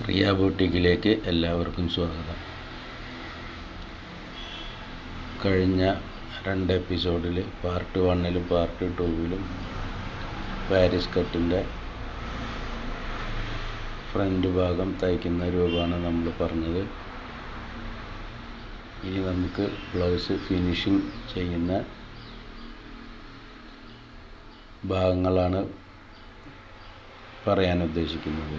റിയ ബൂട്ടിക്കിലേക്ക് എല്ലാവർക്കും സ്വാഗതം. കഴിഞ്ഞ 2 എപ്പിസോഡിൽ പാർട്ട് 1ലും പാർട്ട് 2ലും പാരീസ് കട്ടിൻ്റെ ഫ്രണ്ട് ഭാഗം തയ്ക്കുന്ന രൂപമാണ് നമ്മൾ പറഞ്ഞത്. ഇനി നമുക്ക് ബ്ലൗസ് ഫിനിഷിങ് ചെയ്യുന്ന ഭാഗങ്ങളാണ് പറയാൻ ഉദ്ദേശിക്കുന്നത്.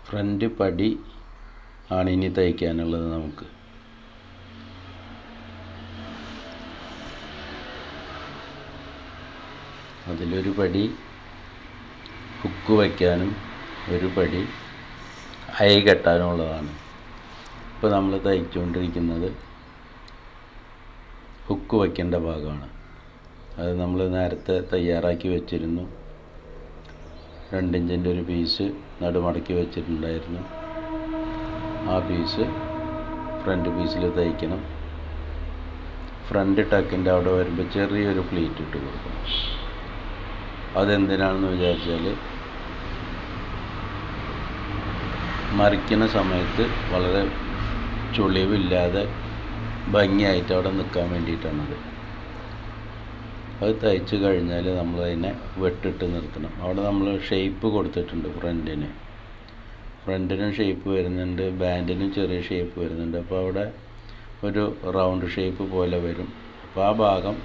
ഫ്രണ്ട് പടി ആണ് ഇനി തയ്ക്കാനുള്ളത്. നമുക്ക് അതിലൊരു പടി ഹുക്ക് വയ്ക്കാനും ഒരു പടി അയ കെട്ടാനുള്ളതാണ്. ഇപ്പോൾ നമ്മൾ തയ്ച്ചുകൊണ്ടിരിക്കുന്നത് ഹുക്ക് വയ്ക്കേണ്ട ഭാഗമാണ്. അത് നമ്മൾ നേരത്തെ തയ്യാറാക്കി വെച്ചിരുന്നു. 2 ഇഞ്ചിൻ്റെ ഒരു പീസ് നടുമടക്കി വെച്ചിട്ടുണ്ടായിരുന്നു. ആ പീസ് ഫ്രണ്ട് പീസിൽ തയ്ക്കണം. ഫ്രണ്ട് ടക്കിൻ്റെ അവിടെ വരുമ്പോൾ ചെറിയൊരു പ്ലീറ്റ് ഇട്ട് കൊടുക്കണം. അതെന്തിനാണെന്ന് വിചാരിച്ചാൽ മറിക്കുന്ന സമയത്ത് വളരെ ചുളിവില്ലാതെ ഭംഗിയായിട്ട് അവിടെ നിൽക്കാൻ വേണ്ടിയിട്ടാണത്. അത് തയ്ച്ച് കഴിഞ്ഞാൽ നമ്മളതിനെ വെട്ടിട്ട് നിർത്തണം. അവിടെ നമ്മൾ ഷേപ്പ് കൊടുത്തിട്ടുണ്ട്. ഫ്രണ്ടിനും ഷേപ്പ് വരുന്നുണ്ട്, ബാൻഡിനും ചെറിയ ഷേപ്പ് വരുന്നുണ്ട്. അപ്പോൾ അവിടെ ഒരു റൗണ്ട് ഷേപ്പ് പോലെ വരും. അപ്പോൾ ആ ഭാഗം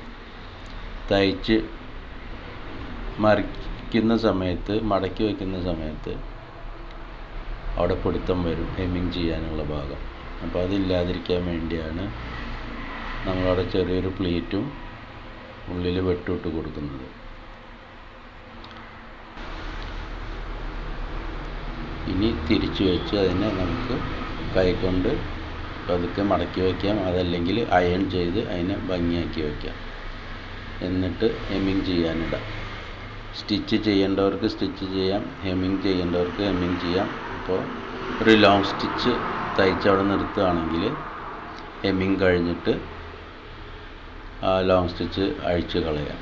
തയ്ച്ച് മറിക്കുന്ന സമയത്ത്, മടക്കി വയ്ക്കുന്ന സമയത്ത് അവിടെ പിടുത്തം വരും, ഹെമ്മിങ് ചെയ്യാനുള്ള ഭാഗം. അപ്പോൾ അതില്ലാതിരിക്കാൻ വേണ്ടിയാണ് നമ്മളവിടെ ചെറിയൊരു പ്ലീറ്റും ഉള്ളിൽ വെട്ടിട്ട് കൊടുക്കുന്നത്. ഇനി തിരിച്ചു വെച്ച് അതിനെ നമുക്ക് കൈകൊണ്ട് പതുക്കെ മടക്കി വയ്ക്കാം. അതല്ലെങ്കിൽ അയൺ ചെയ്ത് അതിനെ ഭംഗിയാക്കി വയ്ക്കാം. എന്നിട്ട് ഹെമ്മിങ് ചെയ്യാനിടാം. സ്റ്റിച്ച് ചെയ്യേണ്ടവർക്ക് സ്റ്റിച്ച് ചെയ്യാം, ഹെമ്മിങ് ചെയ്യേണ്ടവർക്ക് ഹെമ്മിങ് ചെയ്യാം. അപ്പോൾ ഒരു ലോങ് സ്റ്റിച്ച് തയ്ച്ചവിടെ നിർത്തുകയാണെങ്കിൽ ഹെമ്മിങ് കഴിഞ്ഞിട്ട് ആ ലോങ് സ്റ്റിച്ച് അഴിച്ച് കളയാം.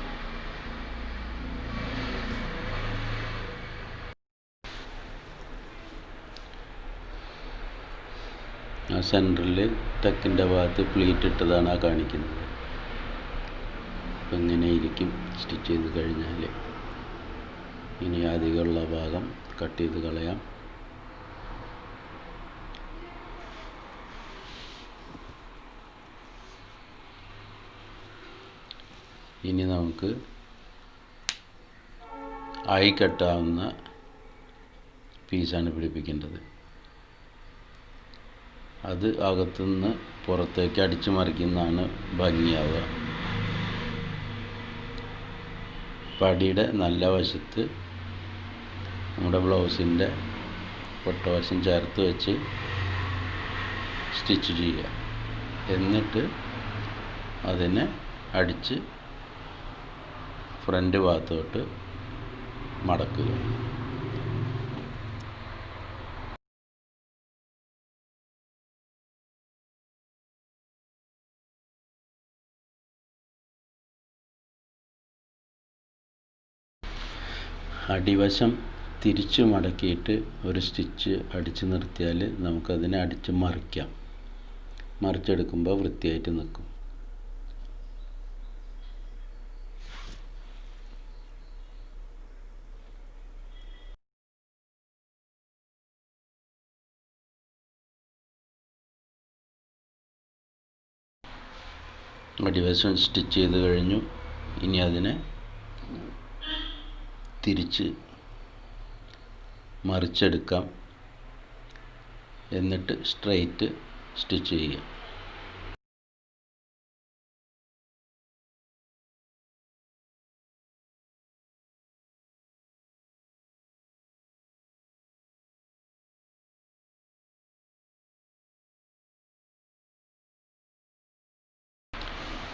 ആ സെൻറ്ററിൽ ടക്കിൻ്റെ ഭാഗത്ത് പ്ലീറ്റ് ഇട്ടതാണ് ആ കാണിക്കുന്നത്. അപ്പം ഇങ്ങനെ ഇരിക്കും സ്റ്റിച്ച് ചെയ്ത് കഴിഞ്ഞാൽ. ഇനി അധികമുള്ള ഭാഗം കട്ട് ചെയ്ത് കളയാം. ഇനി നമുക്ക് അയ കെട്ടാവുന്ന പീസാണ് പിടിപ്പിക്കേണ്ടത്. അത് അകത്തുനിന്ന് പുറത്തേക്ക് അടിച്ചു മറിക്കുന്നതാണ് ഭംഗിയാവുക. പടിയുടെ നല്ല വശത്ത് നമ്മുടെ ബ്ലൗസിൻ്റെ പൊട്ടവശം ചേർത്ത് വെച്ച് സ്റ്റിച്ച് ചെയ്യുക. എന്നിട്ട് അതിനെ അടിച്ച് ഫ്രണ്ട് ഭാഗത്തോട്ട് മടക്കുക. അടിവശം തിരിച്ചു മടക്കിയിട്ട് ഒരു സ്റ്റിച്ച് അടിച്ച് നിർത്തിയാൽ നമുക്കതിനെ അടിച്ച് മറിക്കാം. മറിച്ചെടുക്കുമ്പോൾ വൃത്തിയായിട്ട് നിൽക്കും. അടിവശം സ്റ്റിച്ച് ചെയ്ത് കഴിഞ്ഞു. ഇനി അതിനെ തിരിച്ച് മറിച്ചെടുക്കാം. എന്നിട്ട് സ്ട്രെയിറ്റ് സ്റ്റിച്ച് ചെയ്യുക.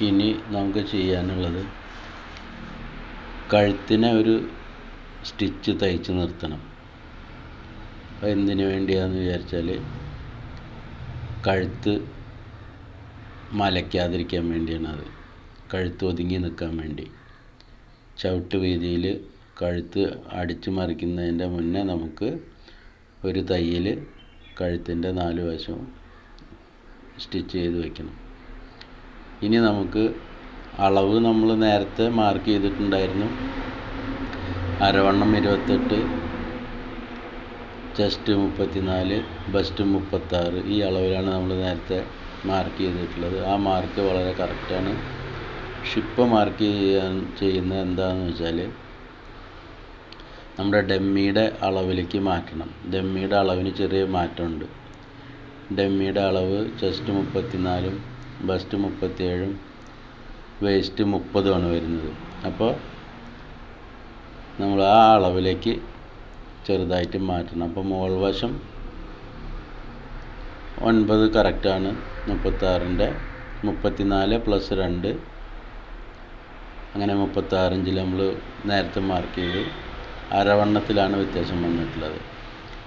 ഇനി നമുക്ക് ചെയ്യാനുള്ളത് കഴുത്തിനെ ഒരു സ്റ്റിച്ച് തയ്ച്ച് നിർത്തണം. എന്തിനു വേണ്ടിയാണെന്ന് വിചാരിച്ചാൽ കഴുത്ത് മലയ്ക്കാതിരിക്കാൻ വേണ്ടിയാണ്. അത് കഴുത്ത് ഒതുങ്ങി നിൽക്കാൻ വേണ്ടി ചവിട്ട് വീതിയിൽ കഴുത്ത് അടിച്ച് മറിക്കുന്നതിൻ്റെ മുന്നേ നമുക്ക് ഒരു തയ്യൽ കഴുത്തിൻ്റെ 4 വശവും സ്റ്റിച്ച് ചെയ്ത് വയ്ക്കണം. ഇനി നമുക്ക് അളവ് നമ്മൾ നേരത്തെ മാർക്ക് ചെയ്തിട്ടുണ്ടായിരുന്നു. അരവണ്ണം 28, ചെസ്റ്റ് 34, ബസ്റ്റ് 36. ഈ അളവിലാണ് നമ്മൾ നേരത്തെ മാർക്ക് ചെയ്തിട്ടുള്ളത്. ആ മാർക്ക് വളരെ കറക്റ്റാണ്. ഇപ്പോൾ മാർക്ക് ചെയ്യുന്നത് എന്താണെന്ന് വെച്ചാൽ നമ്മുടെ ഡമ്മിയുടെ അളവിലേക്ക് മാറ്റണം. ഡമ്മിയുടെ അളവിന് ചെറിയ മാറ്റമുണ്ട്. ഡമ്മിയുടെ അളവ് ചെസ്റ്റ് 34, ബസ്റ്റ് 37, വേസ്റ്റ് 30 വരുന്നത്. അപ്പോൾ നമ്മൾ ആ അളവിലേക്ക് ചെറുതായിട്ട് മാറ്റണം. അപ്പോൾ മുകൾ വശം 9 കറക്റ്റാണ്. 36ൻ്റെ 34 + 2 അങ്ങനെ 36 ഇഞ്ചിൽ നമ്മൾ നേരത്തെ മാർക്ക് ചെയ്തു. അരവണ്ണത്തിലാണ് വ്യത്യാസം വന്നിട്ടുള്ളത്.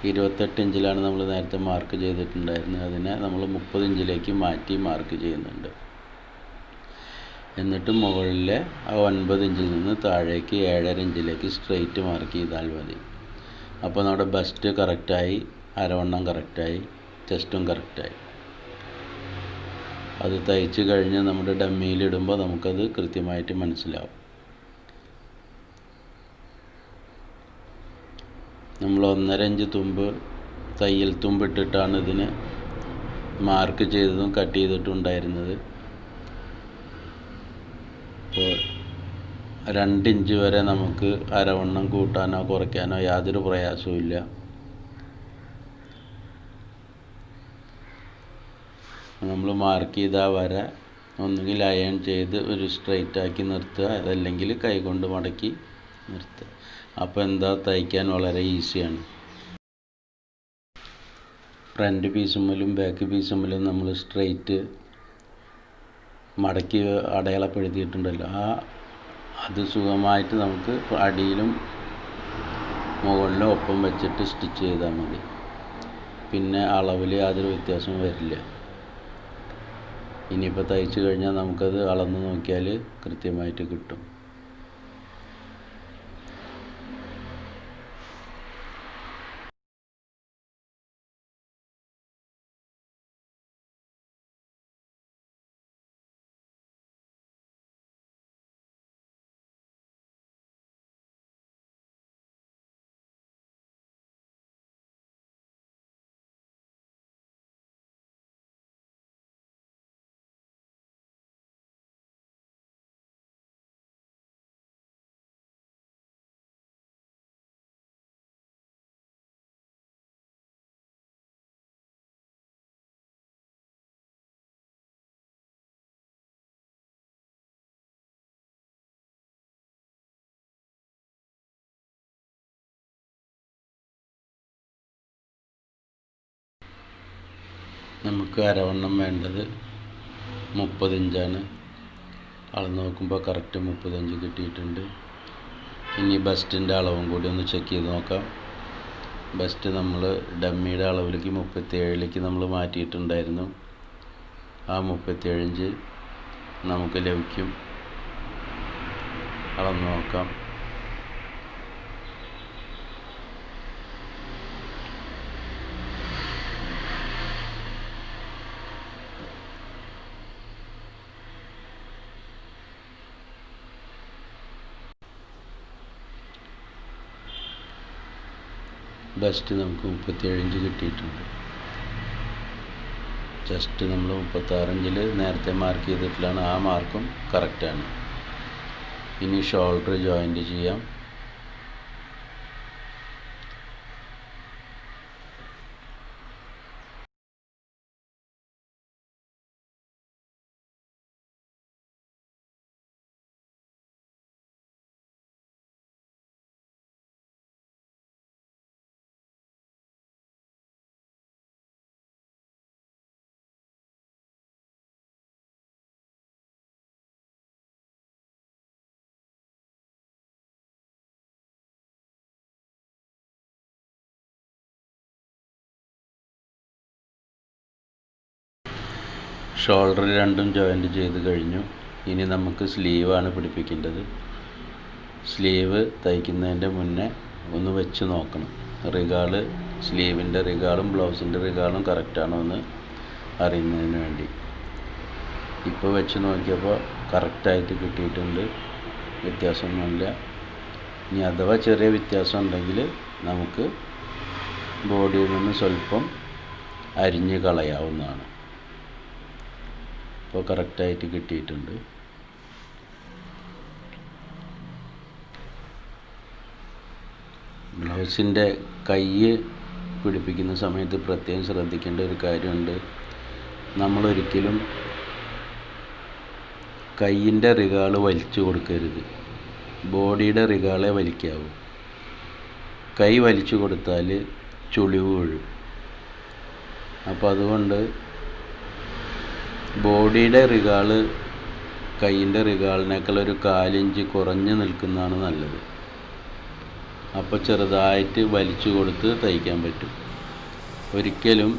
28 ഇഞ്ചിലാണ് നമ്മൾ നേരത്തെ മാർക്ക് ചെയ്തിട്ടുണ്ടായിരുന്നത്. അതിനെ നമ്മൾ 30 ഇഞ്ചിലേക്ക് മാറ്റി മാർക്ക് ചെയ്യുന്നുണ്ട്. എന്നിട്ട് മുകളിലെ ആ 9 ഇഞ്ചിൽ നിന്ന് താഴേക്ക് 7.5 ഇഞ്ചിലേക്ക് സ്ട്രെയിറ്റ് മാർക്ക് ചെയ്താൽ മതി. അപ്പോൾ നമ്മുടെ ബസ്റ്റ് കറക്റ്റായി, അരവണ്ണം കറക്റ്റായി, ചെസ്റ്റും കറക്റ്റായി. അത് തയ്ച്ച് കഴിഞ്ഞ് നമ്മുടെ ഡമ്മിയിലിടുമ്പോൾ നമുക്കത് കൃത്യമായിട്ട് മനസ്സിലാവും. നമ്മൾ 1.5 ഇഞ്ച് തുമ്പ് തയ്യൽ തുമ്പിട്ടിട്ടാണ് ഇതിന് മാർക്ക് ചെയ്തതും കട്ട് ചെയ്തിട്ടുണ്ടായിരുന്നത്. അപ്പോൾ 2 ഇഞ്ച് വരെ നമുക്ക് അരവണ്ണം കൂട്ടാനോ കുറയ്ക്കാനോ യാതൊരു പ്രയാസവുമില്ല. നമ്മൾ മാർക്ക് ചെയ്ത വര ഒന്നുകിൽ അയൺ ചെയ്ത് ഒരു സ്ട്രെയിറ്റ് ആക്കി നിർത്തുക, അതല്ലെങ്കിൽ കൈകൊണ്ട് മടക്കി നിർത്തുക. അപ്പോൾ എന്താ, തയ്ക്കാൻ വളരെ ഈസിയാണ്. ഫ്രണ്ട് പീസുമ്മലും ബാക്ക് പീസുമ്മലും നമ്മൾ സ്ട്രെയിറ്റ് മടക്കി അടയാളപ്പെടുത്തിയിട്ടുണ്ടല്ലോ. അത് സുഖമായിട്ട് നമുക്ക് അടിയിലും മുകളിലും ഒപ്പം വെച്ചിട്ട് സ്റ്റിച്ച് ചെയ്താൽ മതി. പിന്നെ അളവിൽ യാതൊരു വ്യത്യാസവും വരില്ല. ഇനിയിപ്പോൾ തയ്ച്ച് കഴിഞ്ഞാൽ നമുക്കത് അളന്ന് നോക്കിയാൽ കൃത്യമായിട്ട് കിട്ടും. നമുക്ക് അരവണ്ണം വേണ്ടത് 30 ഇഞ്ചാണ്. അളന്ന് നോക്കുമ്പോൾ കറക്റ്റ് 30 ഇഞ്ച് കിട്ടിയിട്ടുണ്ട്. ഇനി ബസ്റ്റിൻ്റെ അളവും കൂടി ഒന്ന് ചെക്ക് ചെയ്ത് നോക്കാം. ബസ്റ്റ് നമ്മൾ ഡമ്മിയുടെ അളവിലേക്ക് 37ലേക്ക് നമ്മൾ മാറ്റിയിട്ടുണ്ടായിരുന്നു. ആ 37 ഇഞ്ച് നമുക്ക് ലഭിക്കും. അളന്ന് നോക്കാം. ബസ്റ്റ് നമുക്ക് 37 ഇഞ്ച് കിട്ടിയിട്ടുണ്ട്. ചെസ്റ്റ് നമ്മൾ 36 ഇഞ്ചിൽ നേരത്തെ മാർക്ക് ചെയ്തിട്ടുള്ളതാണ്. ആ മാർക്കും കറക്റ്റാണ്. ഇനി ഷോൾഡർ ജോയിൻറ്റ് ചെയ്യാം. ഷോൾഡർ രണ്ടും ജോയിൻറ്റ് ചെയ്ത് കഴിഞ്ഞു. ഇനി നമുക്ക് സ്ലീവാണ് പിടിപ്പിക്കേണ്ടത്. സ്ലീവ് തയ്ക്കുന്നതിൻ്റെ മുന്നേ ഒന്ന് വെച്ച് നോക്കണം. റിഗാള് സ്ലീവിൻ്റെ റിഗാളും ബ്ലൗസിൻ്റെ റിഗാളും കറക്റ്റാണോ എന്ന് അറിയുന്നതിന് വേണ്ടി. ഇപ്പോൾ വെച്ച് നോക്കിയപ്പോൾ കറക്റ്റായിട്ട് കിട്ടിയിട്ടുണ്ട്, വ്യത്യാസമൊന്നുമില്ല. ഇനി അഥവാ ചെറിയ വ്യത്യാസം ഉണ്ടെങ്കിൽ നമുക്ക് ബോഡിയിൽ നിന്ന് സ്വല്പം അരിഞ്ഞ് കളയാവുന്നതാണ്. ഇപ്പോൾ കറക്റ്റായിട്ട് കിട്ടിയിട്ടുണ്ട്. ബ്ലൗസിൻ്റെ കൈ പിടിപ്പിക്കുന്ന സമയത്ത് പ്രത്യേകം ശ്രദ്ധിക്കേണ്ട ഒരു കാര്യമുണ്ട്. നമ്മളൊരിക്കലും കൈയിൻ്റെ റിഗാള് വലിച്ചു കൊടുക്കരുത്, ബോഡിയുടെ റിഗാളെ വലിക്കാവൂ. കൈ വലിച്ചു കൊടുത്താൽ ചുളിവ് വീഴും. അപ്പോൾ അതുകൊണ്ട് ബോഡിയുടെ റിഗാള് കൈയിൻ്റെ റിഗാളിനേക്കാൾ ഒരു 1/4 ഇഞ്ച് കുറഞ്ഞ് നിൽക്കുന്നതാണ് നല്ലത്. അപ്പോൾ ചെറുതായിട്ട് വലിച്ചു കൊടുത്ത് തയ്ക്കാൻ പറ്റും. ഒരിക്കലും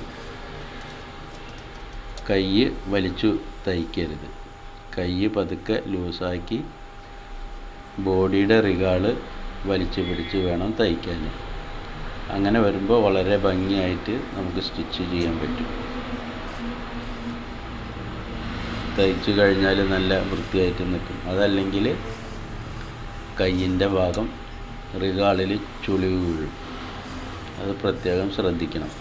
കൈ വലിച്ചു തയ്ക്കരുത്. കൈ പതുക്കെ ലൂസാക്കി ബോഡിയുടെ റിഗാള് വലിച്ചു പിടിച്ച് വേണം തയ്ക്കാൻ. അങ്ങനെ വരുമ്പോൾ വളരെ ഭംഗിയായിട്ട് നമുക്ക് സ്റ്റിച്ച് ചെയ്യാൻ പറ്റും. തയ്ച്ചു കഴിഞ്ഞാൽ നല്ല വൃത്തിയായിട്ട് നിൽക്കും. അതല്ലെങ്കിൽ കയ്യിൻ്റെ ഭാഗം റിഗാളിൽ ചുളിവ് വീഴും. അത് പ്രത്യേകം ശ്രദ്ധിക്കണം.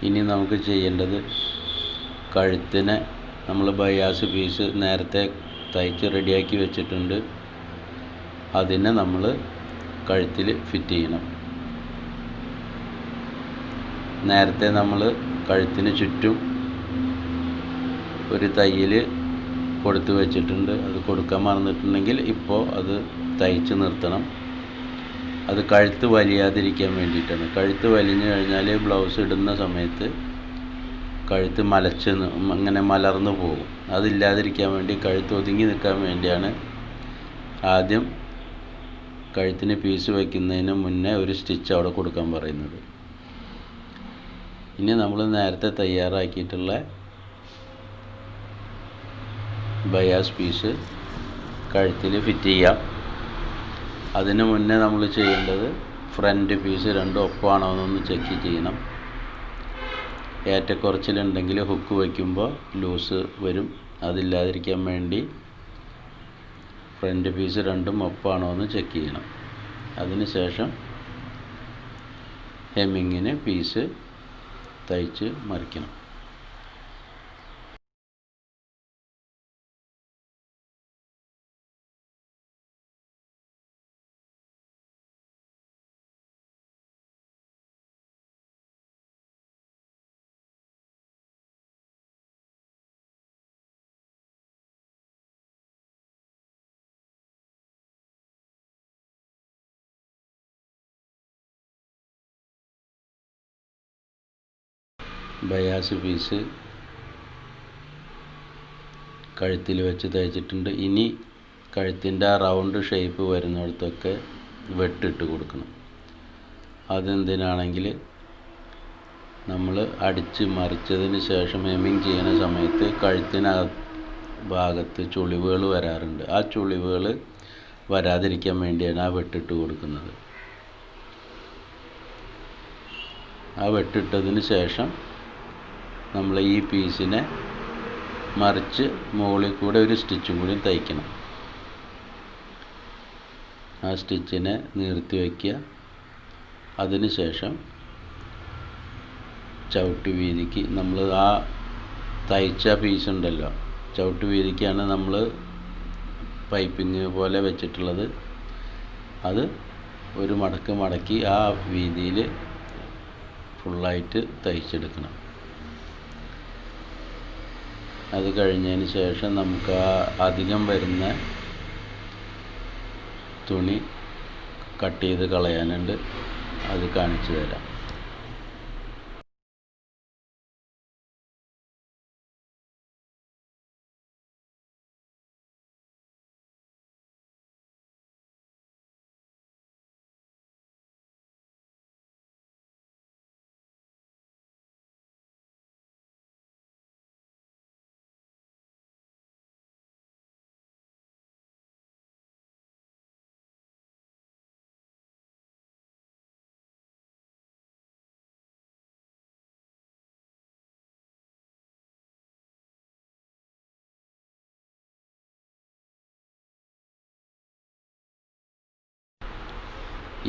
ഇനി നമുക്ക് ചെയ്യേണ്ടത്, കഴുത്തിനെ നമ്മൾ ബയാസ് പീസ് നേരത്തെ തയ്ച്ച് റെഡിയാക്കി വെച്ചിട്ടുണ്ട്. അതിനെ നമ്മൾ കഴുത്തിൽ ഫിറ്റ് ചെയ്യണം. നേരത്തെ നമ്മൾ കഴുത്തിന് ചുറ്റും ഒരു തയ്യൽ കൊടുത്തു വെച്ചിട്ടുണ്ട്. അത് കൊടുക്കാൻ മറന്നിട്ടുണ്ടെങ്കിൽ ഇപ്പോൾ അത് തയ്ച്ച് നിർത്തണം. അത് കഴുത്ത് വലിയാതിരിക്കാൻ വേണ്ടിയിട്ടാണ്. കഴുത്ത് വലിഞ്ഞു കഴിഞ്ഞാൽ ബ്ലൗസ് ഇടുന്ന സമയത്ത് കഴുത്ത് അങ്ങനെ മലർന്നു പോകും. അതില്ലാതിരിക്കാൻ വേണ്ടി, കഴുത്ത് ഒതുങ്ങി നിൽക്കാൻ വേണ്ടിയാണ് ആദ്യം കഴുത്തിന് പീസ് വയ്ക്കുന്നതിന് മുന്നേ ഒരു സ്റ്റിച്ച് അവിടെ കൊടുക്കാൻ പറയുന്നത്. ഇനി നമ്മൾ നേരത്തെ തയ്യാറാക്കിയിട്ടുള്ള ബയാസ് പീസ് കഴുത്തിൽ ഫിറ്റ് ചെയ്യാം. അതിന് മുന്നേ നമ്മൾ ചെയ്യേണ്ടത് ഫ്രണ്ട് പീസ് രണ്ടും ഒപ്പമാണോ എന്നൊന്ന് ചെക്ക് ചെയ്യണം. ഏറ്റക്കുറച്ചിലുണ്ടെങ്കിൽ ഹുക്ക് വയ്ക്കുമ്പോൾ ലൂസ് വരും. അതില്ലാതിരിക്കാൻ വേണ്ടി ഫ്രണ്ട് പീസ് രണ്ടും ഒപ്പമാണോ എന്ന് ചെക്ക് ചെയ്യണം. അതിന് ശേഷം ഹെമ്മിങ്ങിന് പീസ് തയ്ച്ച് മറിക്കണം. ബയാസ് പീസ് കഴുത്തിൽ വെച്ച് തയ്ച്ചിട്ടുണ്ട്. ഇനി കഴുത്തിൻ്റെ ആ റൗണ്ട് ഷേപ്പ് വരുന്നിടത്തൊക്കെ വെട്ടിട്ട് കൊടുക്കണം. അതെന്തിനാണെങ്കിൽ നമ്മൾ അടിച്ച് മറിച്ചതിന് ശേഷം ഹെമ്മിങ് ചെയ്യുന്ന സമയത്ത് കഴുത്തിന് ഭാഗത്ത് ചുളിവുകൾ വരാറുണ്ട്. ആ ചുളിവുകൾ വരാതിരിക്കാൻ വേണ്ടിയാണ് ആ വെട്ടിട്ട് കൊടുക്കുന്നത്. ആ വെട്ടിട്ടതിന് ശേഷം നമ്മൾ ഈ പീസിനെ മറിച്ച് മുകളിൽ കൂടെ ഒരു സ്റ്റിച്ചും കൂടി തയ്ക്കണം. ആ സ്റ്റിച്ചിനെ നിർത്തി വയ്ക്കുക. അതിന് ശേഷം ചവിട്ട് വീതിക്ക് നമ്മൾ ആ തയ്ച്ച പീസ് ഉണ്ടല്ലോ, ചവിട്ട് വീതിക്കാണ് നമ്മൾ പൈപ്പിങ് പോലെ വെച്ചിട്ടുള്ളത്. അത് ഒരു മടക്ക് മടക്കി ആ വീതിയിൽ ഫുള്ളായിട്ട് തയ്ച്ചെടുക്കണം. അത് കഴിഞ്ഞതിന് ശേഷം നമുക്ക് ആ അധികം വരുന്ന തുണി കട്ട് ചെയ്ത് കളയാനുണ്ട്. അത് കാണിച്ചു തരാം.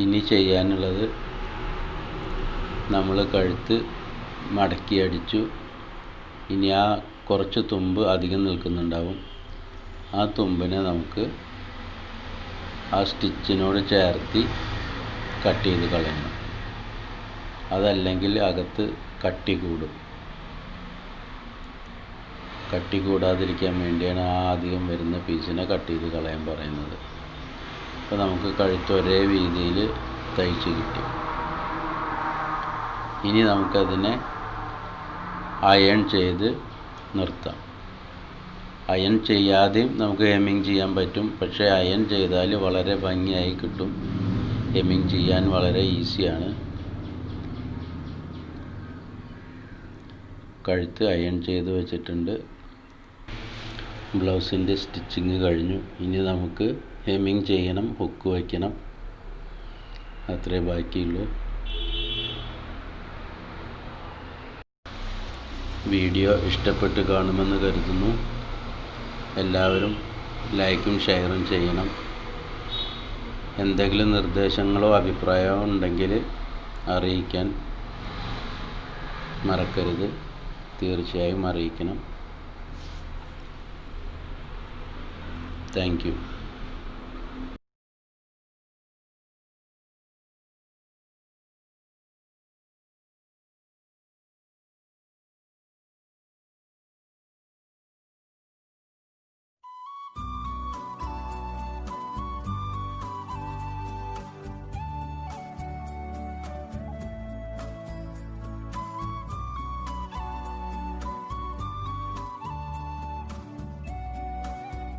ഇനി ചെയ്യാനുള്ളത്, നമ്മൾ കഴുത്ത് മടക്കി അടിച്ചു. ഇനി ആ കുറച്ച് തുമ്പ് അധികം നിൽക്കുന്നുണ്ടാവും. ആ തുമ്പിനെ നമുക്ക് ആ സ്റ്റിച്ചിനോട് ചേർത്തി കട്ട് ചെയ്ത് കളയണം. അതല്ലെങ്കിൽ അകത്ത് കട്ടി കൂടും. കട്ടി കൂടാതിരിക്കാൻ വേണ്ടിയാണ് ആ അധികം വരുന്ന പീസിനെ കട്ട് ചെയ്ത് കളയാൻ പറയുന്നത്. അപ്പോൾ നമുക്ക് കഴുത്ത് ഒരേ വീതിയിൽ തയ്ച്ച് കിട്ടി. ഇനി നമുക്കതിനെ അയൺ ചെയ്ത് നിർത്താം. അയൺ ചെയ്യാതെയും നമുക്ക് ഹെമ്മിങ് ചെയ്യാൻ പറ്റും. പക്ഷേ അയൺ ചെയ്താൽ വളരെ ഭംഗിയായി കിട്ടും. ഹെമ്മിങ് ചെയ്യാൻ വളരെ ഈസിയാണ്. കഴുത്ത് അയൺ ചെയ്ത് വെച്ചിട്ടുണ്ട്. ബ്ലൗസിൻ്റെ സ്റ്റിച്ചിങ് കഴിഞ്ഞു. ഇനി നമുക്ക് ഹെമ്മിങ് ചെയ്യണം, ഹുക്ക് വയ്ക്കണം. അത്രേ ബാക്കിയുള്ളൂ. വീഡിയോ ഇഷ്ടപ്പെട്ട് കാണുമെന്ന് കരുതുന്നു. എല്ലാവരും ലൈക്കും ഷെയറും ചെയ്യണം. എന്തെങ്കിലും നിർദ്ദേശങ്ങളോ അഭിപ്രായമോ ഉണ്ടെങ്കിൽ അറിയിക്കാൻ മറക്കരുത്. തീർച്ചയായും അറിയിക്കണം. Thank you.